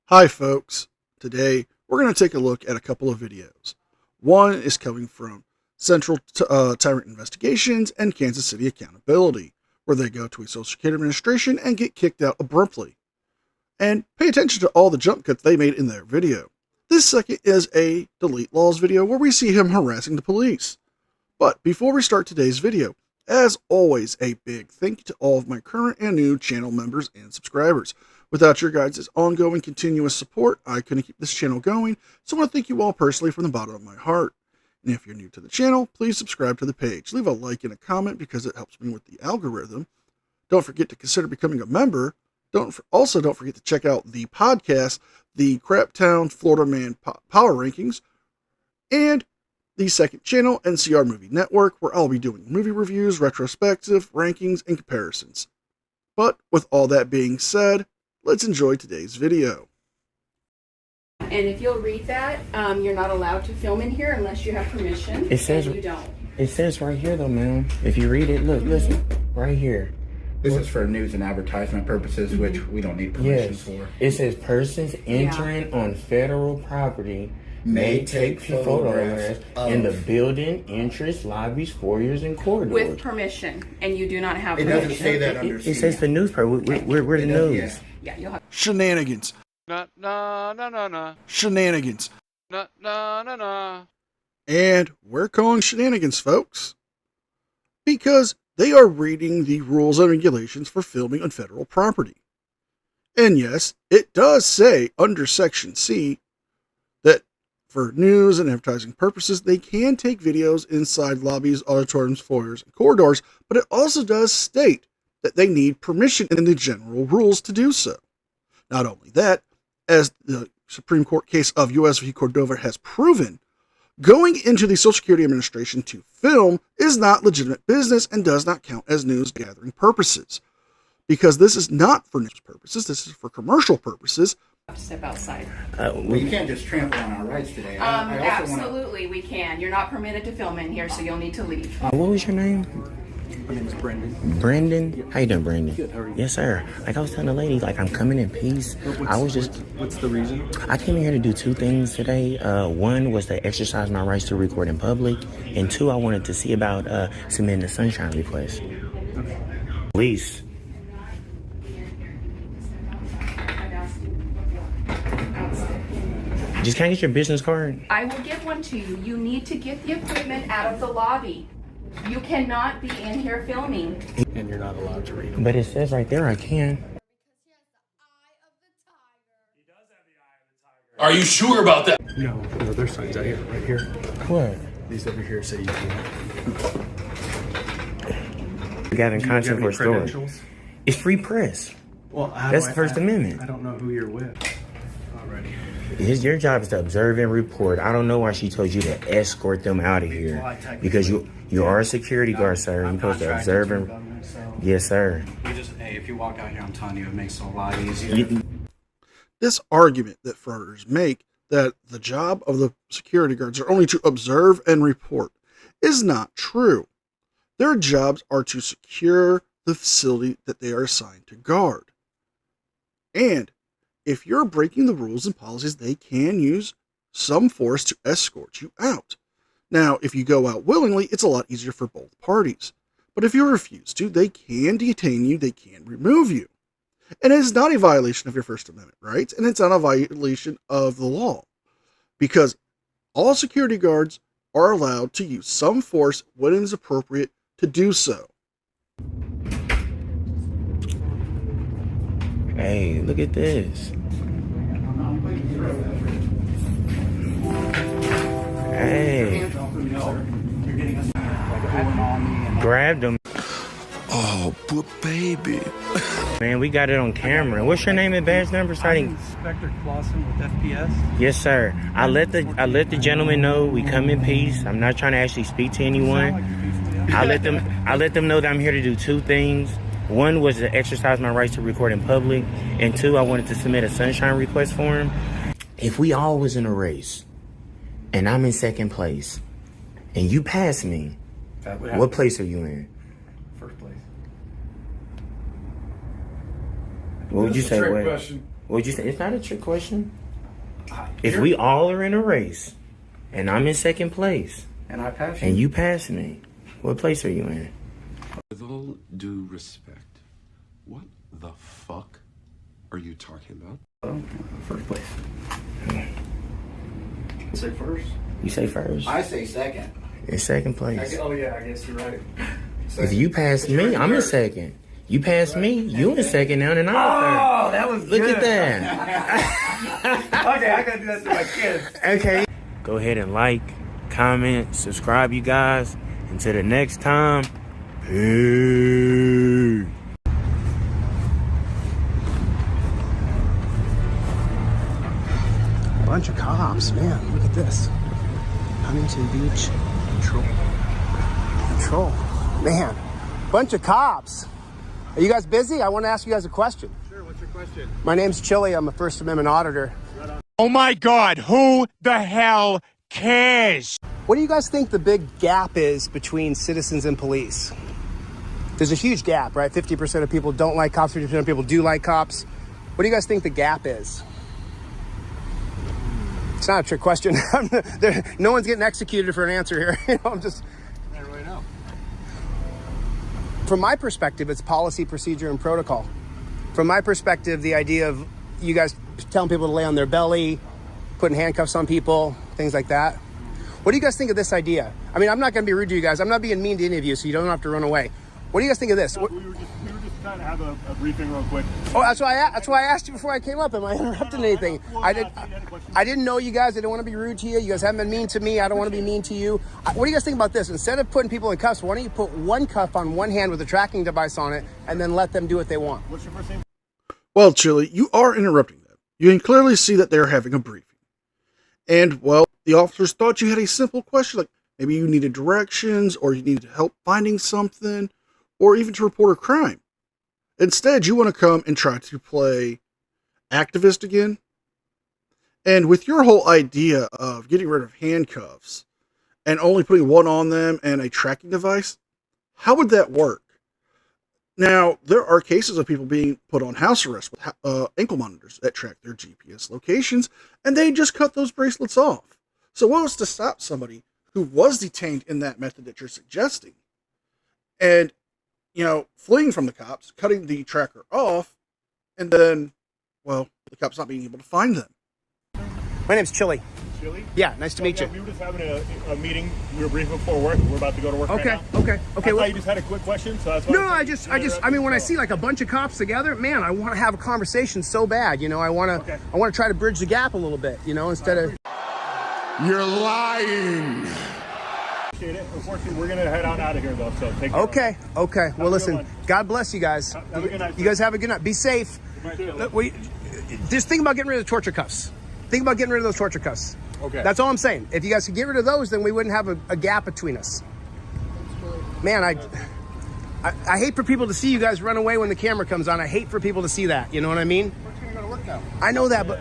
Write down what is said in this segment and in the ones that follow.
Hi folks, today we're going to take a look at a couple of videos. One is coming from Central Tyrant Investigations and Kansas City Accountability, where they go to a Social Security Administration and get kicked out abruptly. And pay attention to all the jump cuts they made in their video. This second is a Delete Laws video where we see him harassing the police. But before we start today's video, as always, a big thank you to all of my current and new channel members and subscribers. Without your guys' ongoing, continuous support, I couldn't keep this channel going, so I want to thank you all personally from the bottom of my heart. And if you're new to the channel, please subscribe to the page. Leave a like and a comment because it helps me with the algorithm. Don't forget to consider becoming a member. Also don't forget to check out the podcast, the Craptown Florida Man Power Rankings, and the second channel, NCR Movie Network, where I'll be doing movie reviews, retrospective, rankings, and comparisons. But with all that being said, let's enjoy today's video. And if you'll read that, you're not allowed to film in here unless you have permission. It says and you don't. It says right here though, ma'am. If you read it, look, listen, right here. This is for news and advertisement purposes, which we don't need permission for. It says persons entering on federal property may take photographs in the building, entrance, lobbies, foyers, and corridors. With permission, and you do not have It permission. doesn't say that under It says for news purpose. We're the news. Yeah, you'll have. Shenanigans. Na. Shenanigans. Na. And we're calling shenanigans, folks, because they are reading the rules and regulations for filming on federal property. And yes, it does say under Section C that for news and advertising purposes, they can take videos inside lobbies, auditoriums, foyers, and corridors, but it also does state that they need permission in the general rules to do so. Not only that, as the Supreme Court case of U.S. v. Cordova has proven, going into the Social Security Administration to film is not legitimate business and does not count as news gathering purposes. Because this is not for news purposes, this is for commercial purposes. Step outside. We can't just trample on our rights today. I also Absolutely, we can. You're not permitted to film in here, so you'll need to leave. What was your name? My name is Brendan. Brendan? How you doing, Brendan? Good, how are you? Yes, sir. Like I was telling the lady, like I'm coming in peace. What's the reason? I came in here to do two things today. One was to exercise my rights to record in public, and two, I wanted to see about submitting a sunshine request. Okay. Please. Just can't get your business card? I will give one to you. You need to get the equipment out of the lobby. You cannot be in here filming. And you're not allowed to read them. But it says right there I can. Are you sure about that? No, there's signs out here, right here. What? These over here say you can't. Gathering content for a store. It's free press. Well, That's the First Amendment. I don't know who you're with already. Your job is to observe and report. I don't know why she told you to escort them out of here. Because you are a security guard, sir. You're supposed to observe and... Yes, sir. Hey, if you walk out here, I'm telling you, it makes it a lot easier. This argument that frauditors make that the job of the security guards are only to observe and report is not true. Their jobs are to secure the facility that they are assigned to guard. And if you're breaking the rules and policies, they can use some force to escort you out. Now, if you go out willingly, it's a lot easier for both parties. But if you refuse to, they can detain you, they can remove you. And it is not a violation of your First Amendment rights, and it's not a violation of the law. Because all security guards are allowed to use some force when it is appropriate to do so. Hey, look at this. Hey. Grabbed him. Oh, but baby. Man, we got it on camera. What's your name and badge number? Starting. Inspector Clausen with FPS. Yes, sir. I let the gentleman know we come in peace. I'm not trying to actually speak to anyone. I let them know that I'm here to do two things. One was to exercise my rights to record in public, and two, I wanted to submit a sunshine request for him. If we all was in a race, and I'm in second place, and you pass me, what place are you in? First place. What would you say? Trick Wait. question. What'd you say? It's not a trick question. If we all are in a race, and I'm in second place, And I pass you. and you pass me, what place are you in? With all due respect, what the fuck are you talking about? First place. Say first. You say first. I say second. In second place. Oh yeah, I guess you're right. If you pass me, I'm in second. You pass me, you in second now, and I'm in Oh, that was third. Look good. at that. Okay, I gotta do that to my kids. Okay. Go ahead and like, comment, subscribe, you guys. Until the next time, peace. Bunch of cops, man. Look at this. Huntington Beach Patrol. Man, bunch of cops. Are you guys busy? I want to ask you guys a question. Sure, what's your question? My name's Chili. I'm a First Amendment auditor. Oh my God, who the hell cares? What do you guys think the big gap is between citizens and police? There's a huge gap, right? 50% of people don't like cops, 50% of people do like cops. What do you guys think the gap is? It's not a trick question. No one's getting executed for an answer here. You know, I'm just... I don't really know. From my perspective, it's policy, procedure, and protocol. From my perspective, the idea of you guys telling people to lay on their belly, putting handcuffs on people, things like that. What do you guys think of this idea? I mean, I'm not going to be rude to you guys. I'm not being mean to any of you, so you don't have to run away. What do you guys think of this? We were just trying to have a briefing real quick. Oh, that's why I asked you before I came up. Am I interrupting anything? I didn't know you guys. I didn't want to be rude to you. You guys haven't been mean to me. I don't want to be mean to you. What do you guys think about this? Instead of putting people in cuffs, why don't you put one cuff on one hand with a tracking device on it and then let them do what they want? What's your first name? Well, Chili, you are interrupting them. You can clearly see that they're having a briefing. And, well, the officers thought you had a simple question, like maybe you needed directions or you needed help finding something or even to report a crime. Instead, you want to come and try to play activist again. And with your whole idea of getting rid of handcuffs and only putting one on them and a tracking device, how would that work? Now, there are cases of people being put on house arrest with ankle monitors that track their GPS locations, and they just cut those bracelets off. So what was to stop somebody who was detained in that method that you're suggesting and, you know, fleeing from the cops, cutting the tracker off, and then, well, the cops not being able to find them? My name's Chili. Chili? Yeah, nice to meet you. We were just having a meeting. We were briefing before work. We're about to go to work right now. Okay. I thought you just had a quick question, so that's why. No, I mean, when I see like a bunch of cops together, man, I want to have a conversation so bad. You know, I want to try to bridge the gap a little bit. You know, instead of. You're lying. Appreciate it. Unfortunately, we're gonna head on out of here though. So take care. Okay. Well, listen. God bless you guys. Have a good night. You guys have a good night. Be safe. Just think about getting rid of the torture cuffs. Think about getting rid of those torture cuffs. Okay. That's all I'm saying. If you guys could get rid of those, then we wouldn't have a gap between us. Man, I hate for people to see you guys run away when the camera comes on. I hate for people to see that. You know what I mean? We're gonna go to work now. I know that, but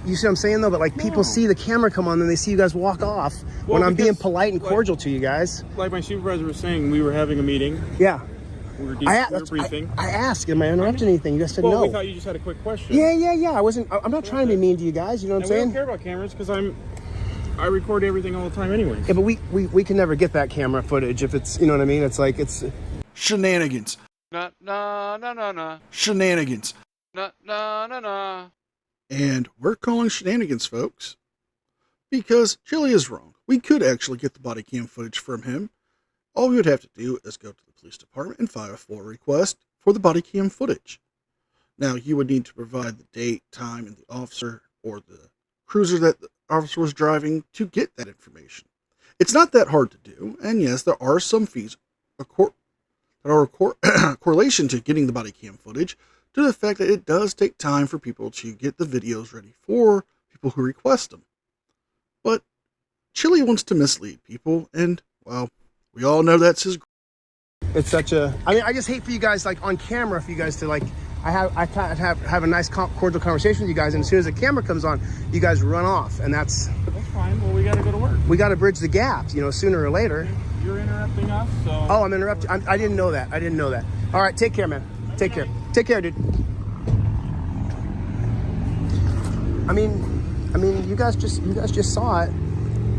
you see what I'm saying though? But like people see the camera come on and they see you guys walk off when I'm being polite and cordial to you guys. Like my supervisor was saying, we were having a meeting. Yeah. We were briefing. I asked, am I interrupting anything? You guys said Well, no. we thought you just had a quick question. Yeah. I'm not trying to be mean to you guys. You know what I'm We saying? don't care about cameras because I record everything all the time anyway. Yeah, but we can never get that camera footage if it's, you know what I mean? It's like, it's... Shenanigans. No. Shenanigans. No. And we're calling shenanigans, folks, because Chili is wrong. We could actually get the body cam footage from him. All we would have to do is go to the police department and file a FOIA request for the body cam footage. Now, you would need to provide the date, time, and the officer or the cruiser that the officer was driving to get that information. It's not that hard to do, and yes, there are some fees that are a correlation to getting the body cam footage, to the fact that it does take time for people to get the videos ready for people who request them. But Chili wants to mislead people, and, well, we all know that's his. It's such a... I mean, I just hate for you guys, like, on camera, for you guys to, like... I have a nice, cordial conversation with you guys, and as soon as the camera comes on, you guys run off, and that's fine. Well, we got to go to work. We got to bridge the gap, you know, sooner or later. You're interrupting us, so... Oh, I'm interrupting. I didn't know that. All right, take care, man. Take care, dude. I mean, you guys just saw it.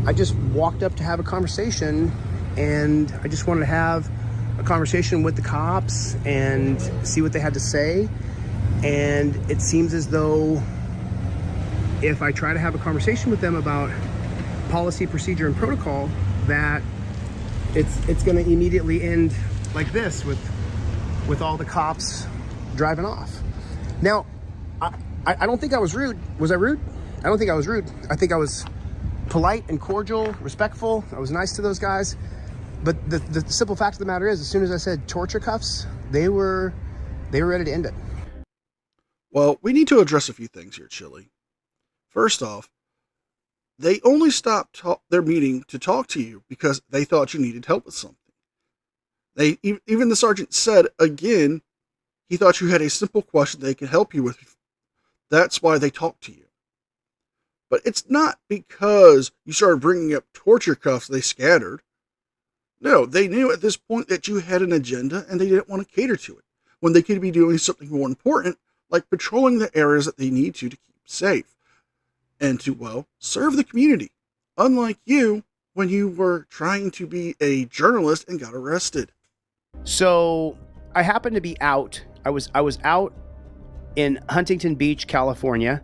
I just walked up to have a conversation, and I just wanted to have a conversation with the cops and see what they had to say. And it seems as though if I try to have a conversation with them about policy, procedure, and protocol, that it's going to immediately end like this with all the cops driving off. Now, I don't think I was rude. Was I rude? I don't think I was rude. I think I was polite and cordial, respectful. I was nice to those guys. But the simple fact of the matter is, as soon as I said torture cuffs, they were ready to end it. Well, we need to address a few things here, Chili. First off, they only stopped their meeting to talk to you because they thought you needed help with something. Even the sergeant said, again, he thought you had a simple question they could help you with. That's why they talked to you. But it's not because you started bringing up torture cuffs they scattered. No, they knew at this point that you had an agenda and they didn't want to cater to it, when they could be doing something more important, like patrolling the areas that they need to keep safe and to, well, serve the community. Unlike you, when you were trying to be a journalist and got arrested. So I happened to be out. I was out in Huntington Beach, California.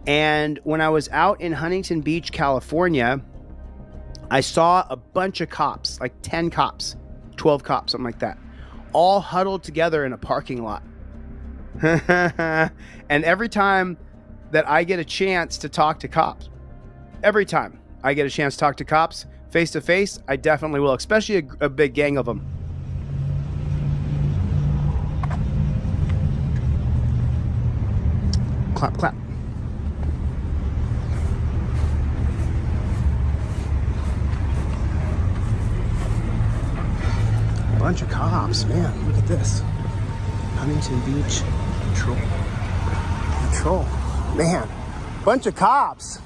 And when I was out in Huntington Beach, California, I saw a bunch of cops, like 10 cops, 12 cops, something like that, all huddled together in a parking lot. And every time that I get a chance to talk to cops, face to face, I definitely will, especially a big gang of them. Clap, clap. A bunch of cops, man, look at this. Huntington Beach Patrol. Man, bunch of cops.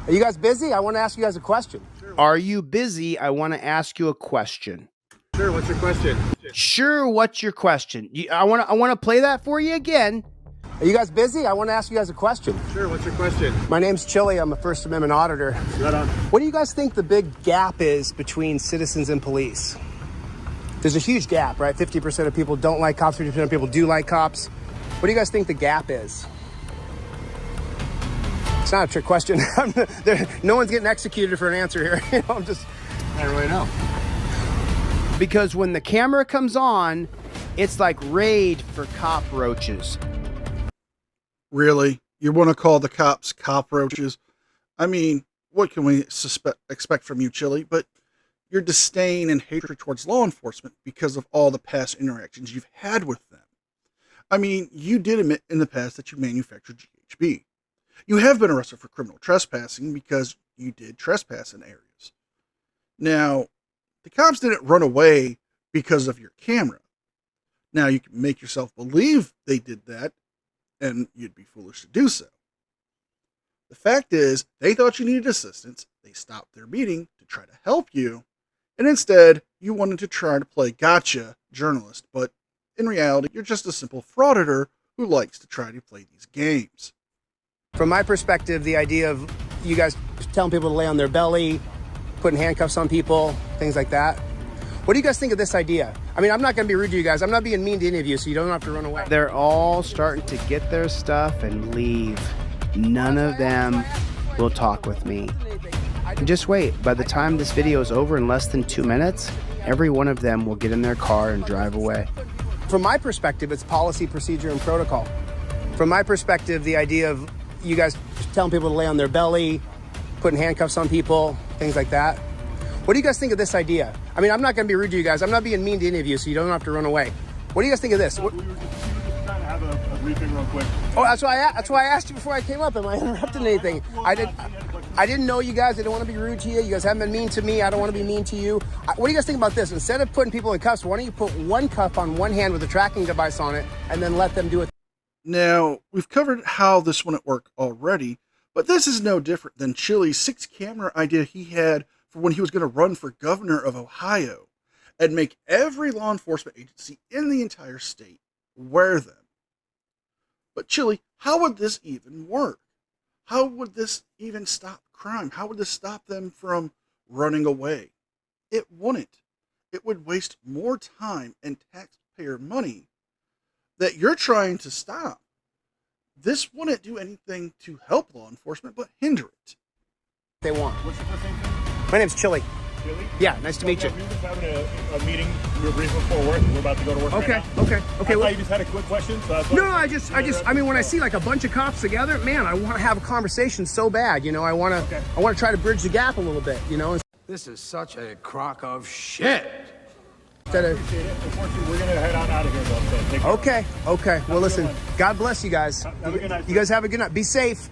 Are you guys busy? I want to ask you guys a question. Sure. Are you busy? I want to ask you a question. Sure, what's your question? Sure, what's your question? I want to play that for you again. Are you guys busy? I want to ask you guys a question. Sure, what's your question? My name's Chili. I'm a First Amendment auditor. Right on. What do you guys think the big gap is between citizens and police? There's a huge gap, right? 50% of people don't like cops, 50% of people do like cops. What do you guys think the gap is? It's not a trick question. No one's getting executed for an answer here. I don't really know. Because when the camera comes on, it's like raid for cockroaches. Really? You want to call the cops cockroaches? I mean, what can we expect from you, Chili? But your disdain and hatred towards law enforcement because of all the past interactions you've had with them. I mean, you did admit in the past that you manufactured GHB. You have been arrested for criminal trespassing because you did trespass in areas. Now, the cops didn't run away because of your camera. Now, you can make yourself believe they did that, and you'd be foolish to do so. The fact is, they thought you needed assistance, they stopped their meeting to try to help you, and instead, you wanted to try to play gotcha journalist, but in reality, you're just a simple frauditor who likes to try to play these games. From my perspective, the idea of you guys telling people to lay on their belly, putting handcuffs on people, things like that. What do you guys think of this idea? I mean, I'm not going to be rude to you guys. I'm not being mean to any of you, so you don't have to run away. They're all starting to get their stuff and leave. None of them will talk with me. Just wait. By the time this video is over in less than 2 minutes, every one of them will get in their car and drive away. From my perspective, it's policy, procedure, and protocol. From my perspective, the idea of you guys telling people to lay on their belly, putting handcuffs on people, things like that. What do you guys think of this idea? I mean, I'm not going to be rude to you guys. I'm not being mean to any of you, so you don't have to run away. What do you guys think of this? We were just trying to have a briefing real quick. Oh, that's why I asked you before I came up. Am I interrupting anything? I didn't know you guys. I didn't want to be rude to you. You guys haven't been mean to me. I don't want to be mean to you. What do you guys think about this? Instead of putting people in cuffs, why don't you put one cuff on one hand with a tracking device on it and then let them do it? Now, we've covered how this wouldn't work already, but this is no different than Chili's 6-camera idea he had for when he was going to run for governor of Ohio and make every law enforcement agency in the entire state wear them. But Chili, how would this even work? how would this even stop crime? How would this stop them from running away? It wouldn't. It would waste more time and taxpayer money that you're trying to stop. This wouldn't do anything to help law enforcement, but hinder it. They want. What's your first name? My name's Chili. Chili? Yeah, nice to meet you. We were just having a meeting. We were briefing before work. We're about to go to work. Okay, right now. okay. I thought you just had a quick question. So I mean, when I see like a bunch of cops together, man, I want to have a conversation so bad. You know, I want to try to bridge the gap a little bit. You know. This is such a crock of shit. Appreciate it. Unfortunately, we're gonna head on out of here, though. So take care. Okay. Well, listen. God bless you guys. Have a good night. You guys have a good night. Be safe.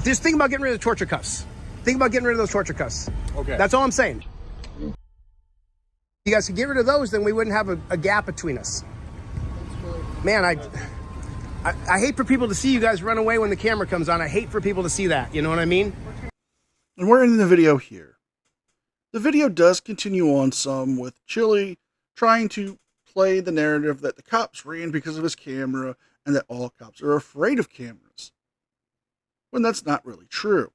Just think about getting rid of the torture cuffs. Think about getting rid of those torture cuffs. Okay. That's all I'm saying. You guys could get rid of those, then we wouldn't have a gap between us. Man, I hate for people to see you guys run away when the camera comes on. I hate for people to see that. You know what I mean? And we're ending the video here. The video does continue on some with Chili trying to play the narrative that the cops ran because of his camera and that all cops are afraid of cameras, when that's not really true.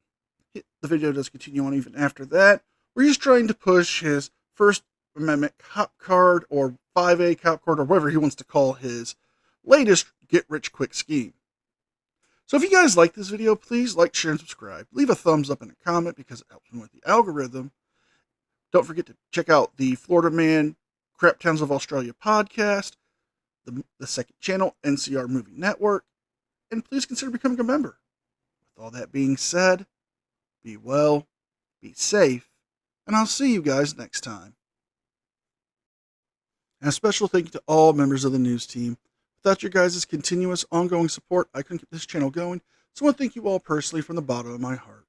The video does continue on even after that, where he's trying to push his First Amendment cop card or 5A cop card or whatever he wants to call his latest get-rich-quick scheme. So if you guys like this video, please like, share, and subscribe. Leave a thumbs up and a comment because it helps me with the algorithm. Don't forget to check out the Florida Man Crap Towns of Australia podcast, the second channel, NCR Movie Network, and please consider becoming a member. With all that being said, be well, be safe, and I'll see you guys next time. And a special thank you to all members of the news team. Without your guys' continuous, ongoing support, I couldn't keep this channel going, so I want to thank you all personally from the bottom of my heart.